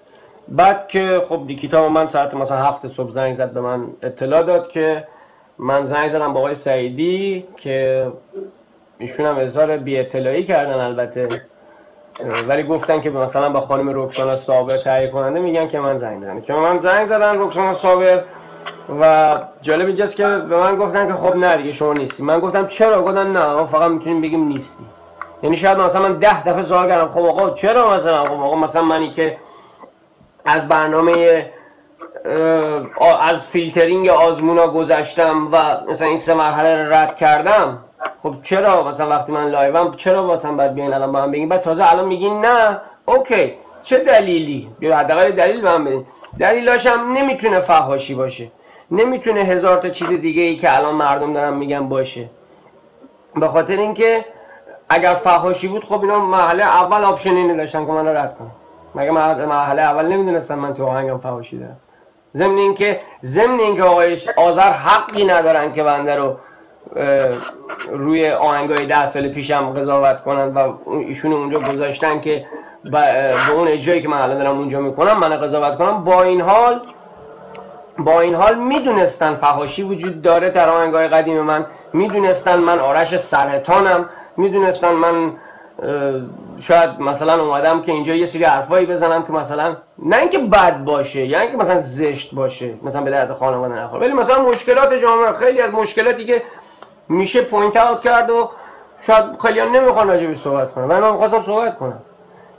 بعد که خب نیکیتا با من ساعت مثلا 7 صبح زنگ زد، به من اطلاع داد که من زنگ زدم با آقای سعیدی که ایشون هم اظهار بی اطلاعی کردن البته، ولی گفتن که مثلا با خانم رکسانا صابر تهیه کننده میگن که من زنگ زدم، که من زنگ زدن رکسانا صابر. و جالب اینجاست که به من گفتن که خب نه دیگه شما نیستی. من گفتم چرا؟ گفتن نه ما فقط میتونیم بگیم نیستی. یعنی شاید مثلا من 10 دفعه سوال کردم خب آقا چرا مثلا؟ خب آقا مثلا منی که از برنامه از فیلترینگ آزمونا گذشتم و مثلا این 3 مرحله رو رد کردم، خب چرا مثلا وقتی من لایوم چرا مثلا باید بیاین الان با هم بگین؟ بعد تازه الان میگین نه اوکی چه دلیلی؟ بیا حداقل دلیل به من بدین. دلیلاش هم نمیتونه فحاشی باشه، نمیتونه 1000 تا چیز دیگه ای که الان مردم دارن میگن باشه. به خاطر اینکه اگر فحاشی بود خب اینا مرحله اول آپشن اینو داشتن که منو رد کنن. مگه من از مرحله اول نمیدونستم من تو آهنگم فحاشی دارم؟ ضمن اینکه آقای آذر حقی ندارن که بنده رو روی آهنگای 10 سال پیشم قضاوت کنن و ایشون اونجا گذاشتن که به اون اجرایی که من الان دارم اونجا میکنم من قضاوت کنم. با این حال میدونستن فحاشی وجود داره در آهنگای قدیم من، میدونستن من آرش سرطانم، میدونستن من شاید مثلا اومدم که اینجا یه سری حرفایی بزنم که مثلا نه اینکه بد باشه یا اینکه مثلا زشت باشه مثلا به درد خانواده نخوره، ولی مثلا مشکلات جامعه، خیلی از مشکلاتی که میشه پوینت اوت کرد و شاید خیلی ها نمیخوان راجع بهش صحبت کنن ولی من میخواستم صحبت کنم.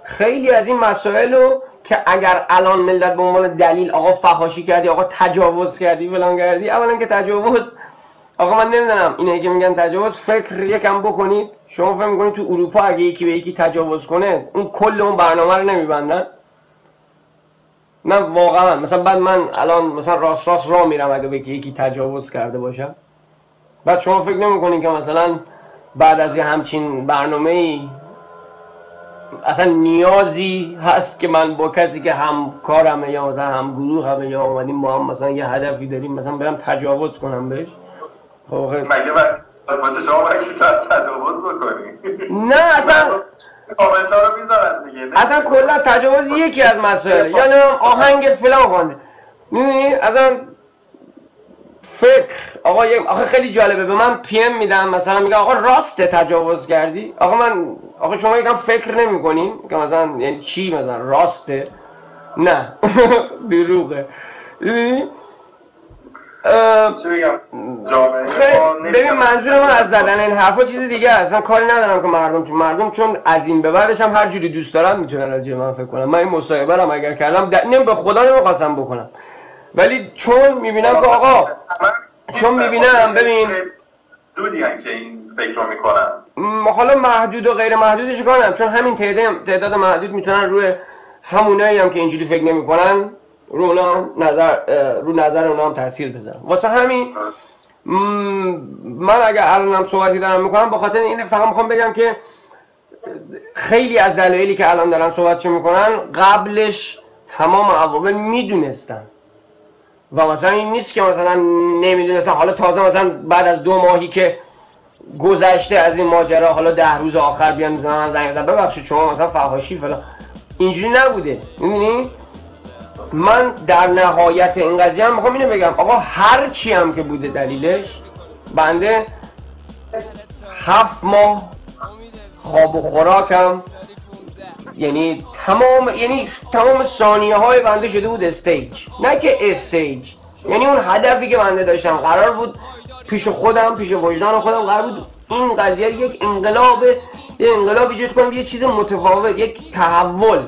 خیلی از این مسائل رو که اگر الان ملت به عنوان دلیل آقا فحاشی کردی، آقا تجاوز کردی، فلان کردی، اولا که تجاوز آقا من نمیدونم اینایی که میگن تجاوز فکر یکم بکنید. شما فکر میکنید تو اروپا اگه یکی به یکی تجاوز کنه اون کل اون برنامه رو نمیبندن؟ من واقعا مثلا بعد من الان مثلا راست راه میرم اگه به یکی تجاوز کرده باشم، بعد شما فکر نمیکنید که مثلا بعد از یه همچین برنامه‌ای اصلا نیازی هست که من با کسی که همکارمه یا مثلا هم گروهمه یا اومدیم با هم مثلا یه هدفی داریم مثلا برم تجاوز کنم بهش؟ خب مگه باشه شما باید تجاوز بکنی؟ نه اصلا کامنت ها رو میذارن دیگه. اصلا کلا تجاوز یکی از مسائل، یعنی آهنگ فلان خوانده میدونی اصلا فکر آقا خیلی جالبه به من پی ام میدم مثلا میگه آقا راسته تجاوز کردی؟ آقا شما یکم فکر نمی‌کنین که مثلا یعنی چی مثلا راسته؟ نه دروغه. چی بگم جامعه ببین منظور من از زدن این حرفا چیز دیگه اصلا کاری ندارم که مردم چون از این به بعدش هم هر جوری دوست دارن میتونن راجع من فکر کنم. من این مصاحبه رو اگر کردم به خدا نمیخواستم بکنم، ولی چون میبینم که آقا ببین دودیان که این فکر رو میکنن، حالا محدود و غیر محدودش کنم، چون همین تعداد محدود میتونن روی همونایی هم که اینجوری فکر نمیکنن رو نظر اونا هم تاثیر بذارن. واسه همین من اگر الانم صحبتی دارم میکنم به خاطر این فقط میخوام بگم که خیلی از دلایلی که الان دارن صحبتش میکنن قبلش تمام عوامل میدونستن و مثلا این نیست که مثلا نمیدونستن حالا تازه مثلا بعد از 2 ماهی که گذشته از این ماجرا حالا 10 روز آخر بیان زنگ بزنن ببخشید شما مثلا فحاشی فلان. اینجوری نبوده. میدونی من در نهایت این قضیه هم میخوام اینو بگم آقا هر چی هم که بوده دلیلش، بنده 7 ماه خواب و خوراکم یعنی تمام ثانیه های بنده شده بود استیج، نه که استیج، یعنی اون هدفی که بنده داشتم قرار بود پیش خودم، پیش وجدان خودم قرار بود این قضیه یک انقلاب ایجاد کنم، یه چیز متفاوت، یک تحول،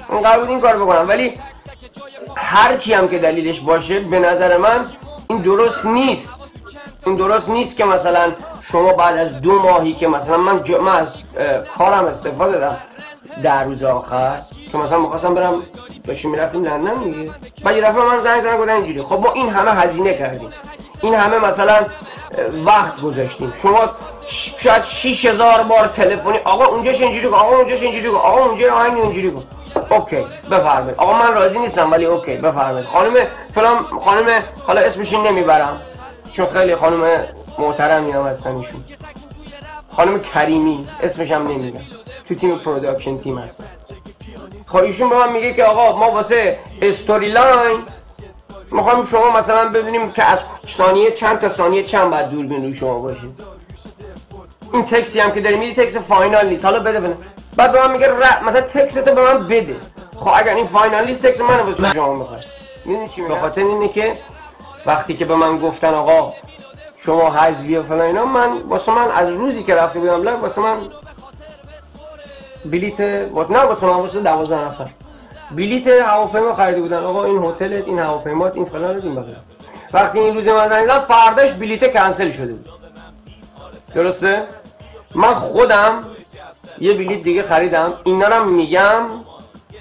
من قرار بود این کار بکنم. ولی هرچی هم که دلیلش باشه به نظر من این درست نیست. این درست نیست که مثلا شما بعد از 2 ماهی که مثلا من از کارم استفاده دادم 10 روز آخر که مثلا می‌خواستم برم داشتیم میرفتیم لندن دیگه، بعد یه دفعه من زنگ زدن گفتن اینجوری خب ما این همه هزینه کردیم، این همه مثلا وقت گذاشتیم، شما شاید 6000 بار تلفنی آقا اونجاش اینجوری کن، آقا اونجاش اینجوری کن، آقا اونجا آهنگ اینجوری کن، اوکی بفرمایید، آقا من راضی نیستم ولی اوکی بفرمایید، خانم فلان خانم حالا اسمش نمیبرم چون خیلی خانم محترمی هم هستن ایشون، خانم کریمی اسمش هم نمیگم، تو تیم پروداکشن تیم هستن. خب ایشون به من میگه که آقا ما واسه استوری لاین میخوایم شما مثلا بدونیم که از ثانیه چند تا ثانیه چند بعد دوربین روی شما باشه، این تکسی هم که داری میدی تکس فاینال نیست، حالا بده بعد به من میگه مثلا تکستو به من بده. خب اگر این فاینال نیست تکس منو واسه شما میخواد. میدونی چی میگم؟ به خاطر اینه که وقتی که به من گفتن آقا شما حذفی و فلان اینا، واسه من از روزی که رفته بودم لب واسه من بلیت واسه 12 نفر بلیت هواپیما خریده بودن، آقا این هتلت، این هواپیمات، این فلان رو این بقیه. وقتی این روز من زنگ زدن فرداش بلیت کنسل شده بود. درسته؟ من خودم یه بلیت دیگه خریدم. اینا رو میگم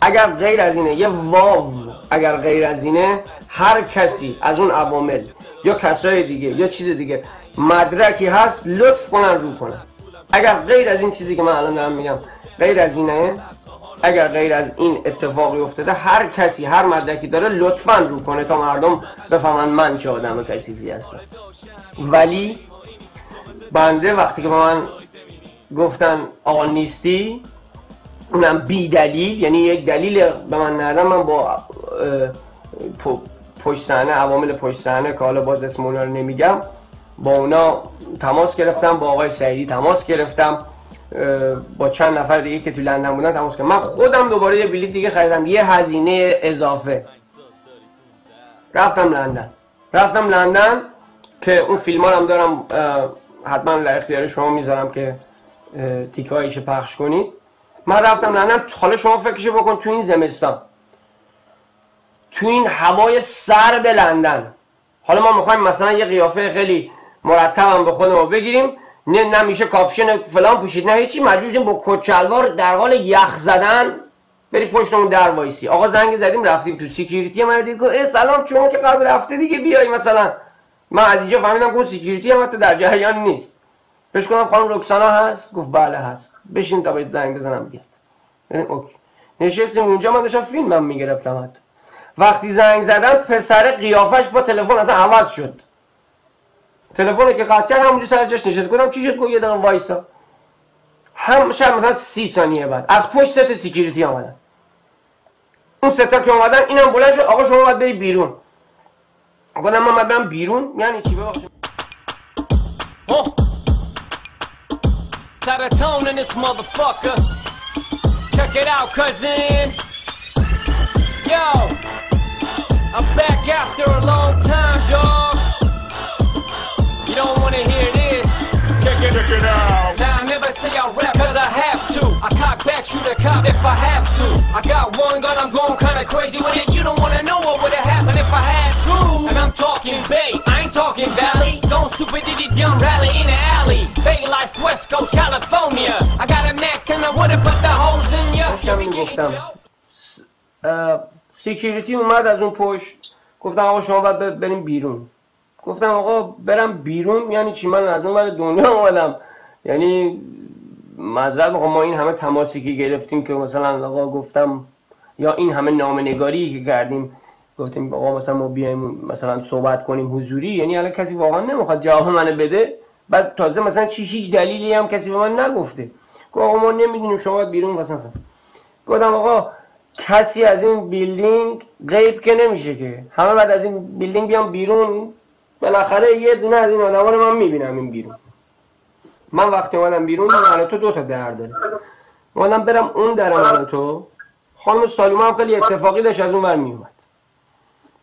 اگر غیر از اینه اگر غیر از اینه هر کسی از اون عوامل یا کسای دیگه یا چیز دیگه مدرکی هست لطف کنن رو کنن. اگر غیر از این چیزی که من الان دارم میگم غیر از اینه، اگر غیر از این اتفاقی افتاده، هر کسی هر مدرکی داره لطفاً رو کنه تا مردم بفهمن من چه آدم کثیفی هستم. ولی بنده وقتی که به من گفتن آقا نیستی، اونم بی دلیل، یعنی یک دلیل به من ندادن، من با پشت صحنه عوامل پشت صحنه که حالا باز اسم اونا رو نمیگم با اونا تماس گرفتم، با آقای سعیدی تماس گرفتم، با چند نفر دیگه که تو لندن بودن تماس گرفتم. من خودم دوباره یه بلیط دیگه خریدم، یه هزینه اضافه، رفتم لندن که اون فیلم‌ها هم دارم حتما در اختیار شما میذارم که تیکایش پخش کنید. من رفتم لندن. حالا شما فکرشو بکن تو این زمستان، تو این هوای سرد لندن، حالا ما میخوایم مثلا یه قیافه خیلی مرتبم به خودمون بگیریم، نمیشه کاپشن فلان پوشید، نه هیچی، مجبوریم با کت شلوار در حال یخ زدن بری پشت اون در وایسی. آقا زنگ زدیم رفتیم تو سکیوریتی، من دیدم سلام شما که قبل هفته دیگه بیای مثلا، من از اینجا فهمیدم که سکیوریتی هم حتی در جریان نیست. بهش گفتم خانم رکسانا هست؟ گفت بله هست، بشین تا بهت زنگ بزنم بیاد. اوکی نشستیم اونجا، من داشتم فیلمم میگرفتم. حتی وقتی زنگ زدم پسر قیافش با تلفن اصلا عوض شد، تلفن که قطع کرد همونجا سر جاش نشست. گفتم چی شد؟ گفت یه دقیقه وایسا. شاید مثلا 30 ثانیه بعد از پشت ست سکیوریتی اومدن. اون ستا که اومدن اینم بلند شد آقا شما باید بری بیرون. گفتم من باید برم بیرون؟ یعنی چی؟ ببخشید Taratone in this motherfucker. Check it out, cousin. Yo, I'm back after a long time, dog. shoot a cop if I have to. I got one gun, I'm going kinda crazy with it. You don't wanna know what would've happened if I had two. And I'm talking Bay, I ain't talking Valley. Don't super diddy dumb rally in the alley. Bay Life, West Coast, California. I got a Mac and I would've put the holes in ya. گفتم سیکیوریتی اومد از اون پشت، گفتم آقا شما باید بریم بیرون. گفتم آقا برم بیرون یعنی چی؟ من از اون ور دنیا اومدم، یعنی معذرت میخوام ما این همه تماسی که گرفتیم که مثلا آقا گفتم یا این همه نامه‌نگاری که کردیم گفتیم آقا مثلا ما بیایم مثلا صحبت کنیم حضوری، یعنی الان کسی واقعا نمیخواد جواب منو بده. بعد تازه مثلا هیچ دلیلی هم کسی به من نگفته. گفت آقا ما نمیدونیم شما باید بیرون مثلا. گفتم آقا کسی از این بیلدینگ غیب که نمیشه که، همه بعد از این بیلدینگ بیام بیرون، بالاخره یه دونه از این آدما رو من میبینم این بیرون. من وقتی اومدم بیرون من تو دو تا در داره، اومدم برم اون در من تو. خانم سالومه هم خیلی اتفاقی داشت از اون ور میومد.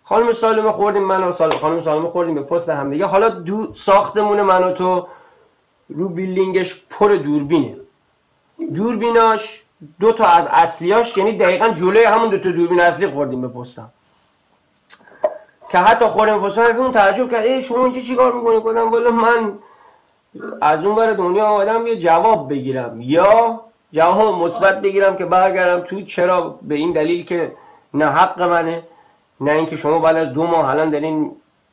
خانم سالومه خوردیم من و خانم سالومه خوردیم به پست هم دیگه. حالا ساختمون من و تو رو بیلدینگش پر دوربینه، دوربیناش دو تا از اصلیاش یعنی دقیقاً جلوی همون دو تا دوربین اصلی خوردیم به پستم، که حتی خوردیم به پستم اون تعجب کرد ای شما اینجا چیکار میکنی؟ گفتم والا من از اون ور دنیا آمدم یه جواب بگیرم، یا جواب مثبت بگیرم که برگردم تو. چرا؟ به این دلیل که نه حق منه، نه اینکه شما بعد از 2 ماه الان دارین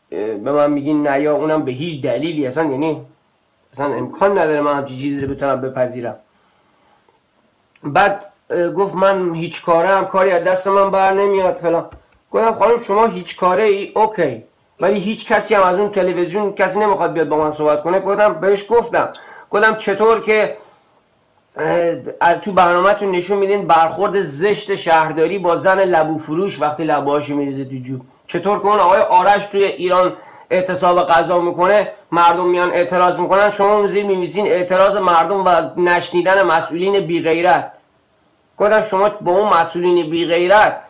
به من میگین نه، یا اونم به هیچ دلیلی اصلا، یعنی اصلا امکان نداره من همچین چیزی رو بتونم بپذیرم. بعد گفت من هیچ کارم، کاری از دست من بر نمیاد فلان. گفتم خانم شما هیچ کاره ای اوکی، ولی هیچ کسی هم از اون تلویزیون کسی نمیخواد بیاد با من صحبت کنه. گفتم بهش گفتم چطور که تو برنامه‌تون نشون میدین برخورد زشت شهرداری با زن لبو فروش وقتی لباشو میریزه تو جوب، چطور که اون آقای آرش توی ایران اعتصاب غذا میکنه مردم میان اعتراض میکنن، شما اون زیر می‌نویسین اعتراض مردم و نشنیدن مسئولین بی غیرت. گفتم شما با اون مسئولین بی غیرت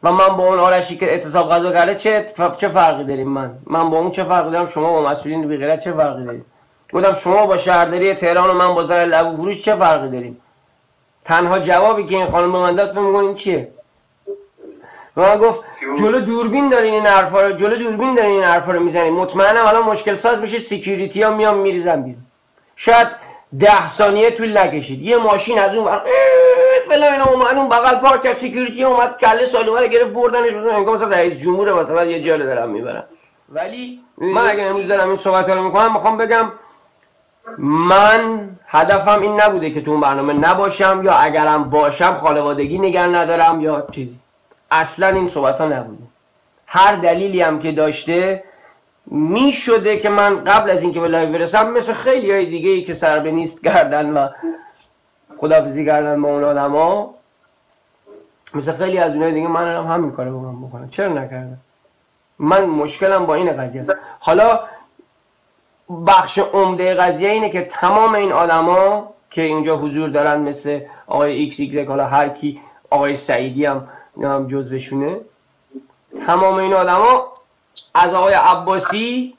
و من با اون آرشی که اعتصاب غذا کرده چه فرقی داریم؟ من با اون چه فرقی دارم؟ شما با مسئولین بی غیرت چه فرقی داریم؟ گفتم شما با شهرداری تهران و من با زن لبو فروش چه فرقی داریم؟ تنها جوابی که این خانم به من داد فکر می‌کنین چیه؟ و من گفت جلو دوربین دارین این حرفا رو میزنین، مطمئنم الان مشکل ساز میشه، سکیوریتی ها میان میریزن بیرون. شاید 10 ثانیه طول نکشید یه ماشین از اون ور فلان اینا اومد اون بغل پارک کرد، سکیوریتی اومد کله سالومه رو گرفت بردنش، انگار مثلا رئیس جمهور مثلا یه جا رو دارم میبرن. ولی من اگه امروز دارم این صحبت رو میکنم میخوام بگم من هدفم این نبوده که تو اون برنامه نباشم، یا اگرم باشم خانوادگی نگه ندارم یا چیزی، اصلا این صحبت ها نبوده. هر دلیلی هم که داشته میشده که من قبل از اینکه به لایو برسم مثل خیلی های دیگه ای که سر به نیست کردن و خداحافظی کردن با اون آدم ها، مثل خیلی از اونهای دیگه من هم همین کارو با من بکنم. چرا نکردم؟ من مشکلم با این قضیه است. حالا بخش عمده قضیه اینه که تمام این آدما که اینجا حضور دارن مثل آقای ایکس ایگرگ، حالا هر کی، آقای سعیدی هم جزوشونه، تمام این آدما از آقای عباسی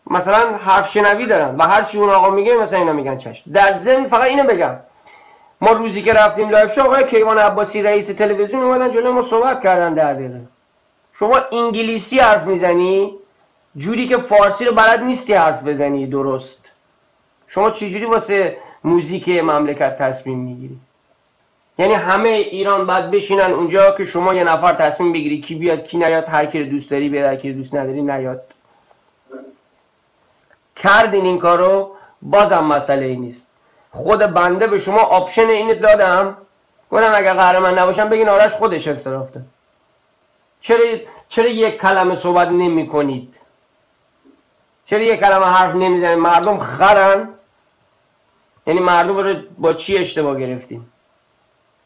مثلا حرف شنوی دارن و هر چی اون آقا میگه مثلا اینا میگن چشم. در ضمن فقط اینو بگم ما روزی که رفتیم لایو شو آقای کیوان عباسی رئیس تلویزیون اومدن جلوی ما صحبت کردن 10 دقیقه. شما انگلیسی حرف میزنی جوری که فارسی رو بلد نیستی حرف بزنی درست. شما چجوری واسه موزیک مملکت تصمیم میگیری؟ یعنی همه ایران باید بشینن اونجا که شما یه نفر تصمیم بگیری کی بیاد کی نیاد، هر کی رو دوست داری بیاد، هر کی رو دوست نداری نیاد. کردین این کارو بازم مسئله ای نیست. خود بنده به شما آپشن اینو دادم، گفتم اگر قهرمان نباشم بگین آرش خودش انصراف داد. چرا یک کلمه صحبت نمی کنید؟ چرا یک کلمه حرف نمیزنید؟ مردم خرن؟ یعنی مردم رو با چی اشتباه گرفتین؟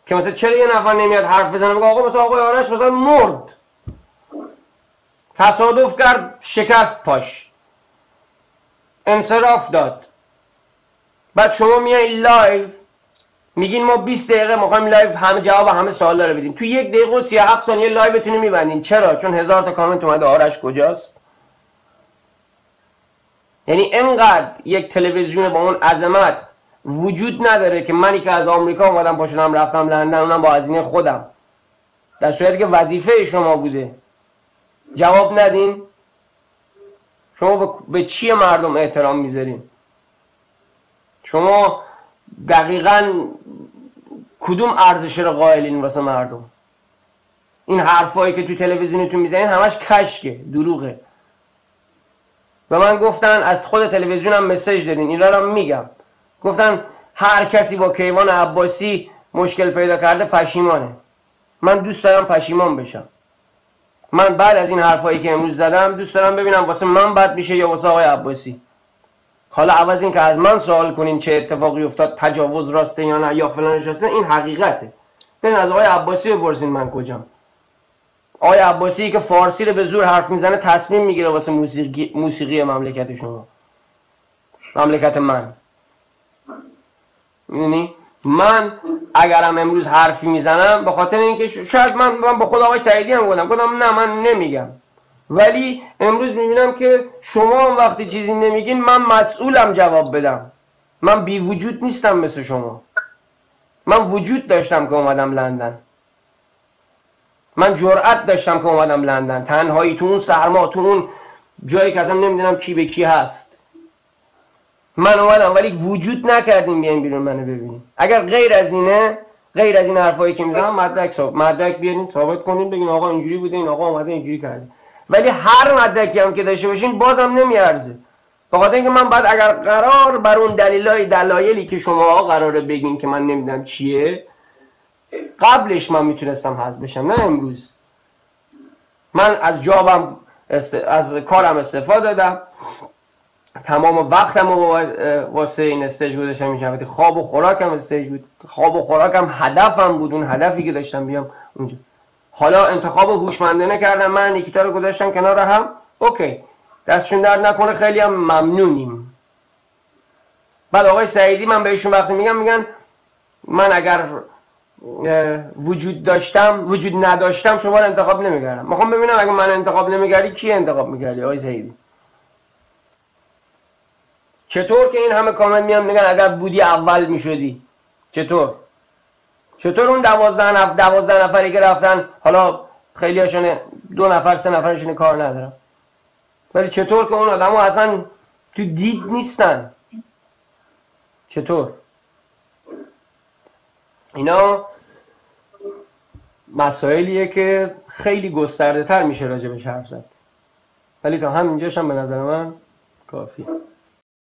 که مثلا چرا یه نفر نمیاد حرف بزنه بگه آقا مثلا آقای آرش مثلا مرد، تصادف کرد شکست پاش، انصراف داد، بعد شما میایین لایو میگین ما 20 دقیقه میخوایم لایو همه جواب همه سوالا رو بدیم، تو 1 دقیقه و 37 ثانیه لایوتون رو میبندین. چرا؟ چون 1000 تا کامنت اومده آرش کجاست؟ یعنی انقدر یک تلویزیون با اون عظمت وجود نداره که منی که از آمریکا اومدم پاشدم رفتم لندن، اونم با هزینه خودم، در صورتی که وظیفه شما بوده. جواب ندین. شما به چی مردم احترام میذارین؟ شما دقیقاً کدوم ارزش رو قائلین واسه مردم؟ این حرفایی که تو تلویزیونتون میزنین همش کشکه، دروغه. و من گفتن از خود تلویزیونم مسیج دادین، اینا رو میگم، گفتن هر کسی با کیوان عباسی مشکل پیدا کرده پشیمانه. من دوست دارم پشیمان بشم. من بعد از این حرفایی که امروز زدم دوست دارم ببینم واسه من بد میشه یا واسه آقای عباسی. حالا عوض این که از من سوال کنین چه اتفاقی افتاد، تجاوز راسته یا نه یا فلانش راسته، این حقیقته. برین از آقای عباسی بپرسین من کجام. آقای عباسی که فارسی رو به زور حرف میزنه تصمیم میگیره واسه موسیقی مملکت شما، مملکت من. میدونی من اگرم امروز حرفی میزنم به خاطر اینکه شاید من به خود آقای سعیدی هم گفتم نه من نمیگم، ولی امروز میبینم که شما هم وقتی چیزی نمیگین من مسئولم جواب بدم. من بی وجود نیستم مثل شما. من وجود داشتم که اومدم لندن. من جرأت داشتم که اومدم لندن، تنهایی تو اون سرما، تو اون جایی که اصلا نمیدونم کی به کی هست. من اومدم ولی وجود نکردیم بیاین بیرون منو ببینیم. اگر غیر از اینه، غیر از این حرفایی که میزنم، مدرک بیارین ثابت کنین، بگین آقا اینجوری بوده، این آقا اومده اینجوری کرده. ولی هر مدرکی هم که داشته باشین بازم نمیارزه. به خاطر اینکه من بعد اگر قرار بر اون دلایلی که شما قراره بگین که من نمیدونم چیه، قبلش من میتونستم حذف بشم، نه امروز. من از جابم از کارم استفاده دادم، تمام وقتم واسه این استیج گذاشتم. میشه خواب و خوراکم استیج بود، خواب و خوراکم هدفم بود، اون هدفی که داشتم بیام اونجا. حالا انتخاب هوشمندانه کردم، من نیکیتا رو گذاشتم کنار هم، اوکی، دستشون درد نکنه، خیلی هم ممنونیم. بعد آقای سعیدی من بهشون وقتی میگن من اگر وجود نداشتم شما رو انتخاب نمیکردم. میخوام ببینم اگه من انتخاب نمیکردی کی انتخاب میکردی آقای سعیدی؟ چطور که این همه کامنت میان میگن اگر بودی اول میشدی؟ چطور اون 12 نفری که رفتن، حالا خیلی هاشون 2 نفر 3 نفرشون کار ندارم، ولی چطور که اون آدمو اصلا تو دید نیستن؟ چطور؟ اینا مسائلیه که خیلی گسترده تر میشه راجع بهش حرف زد، ولی تا همینجاش هم به نظر من کافیه.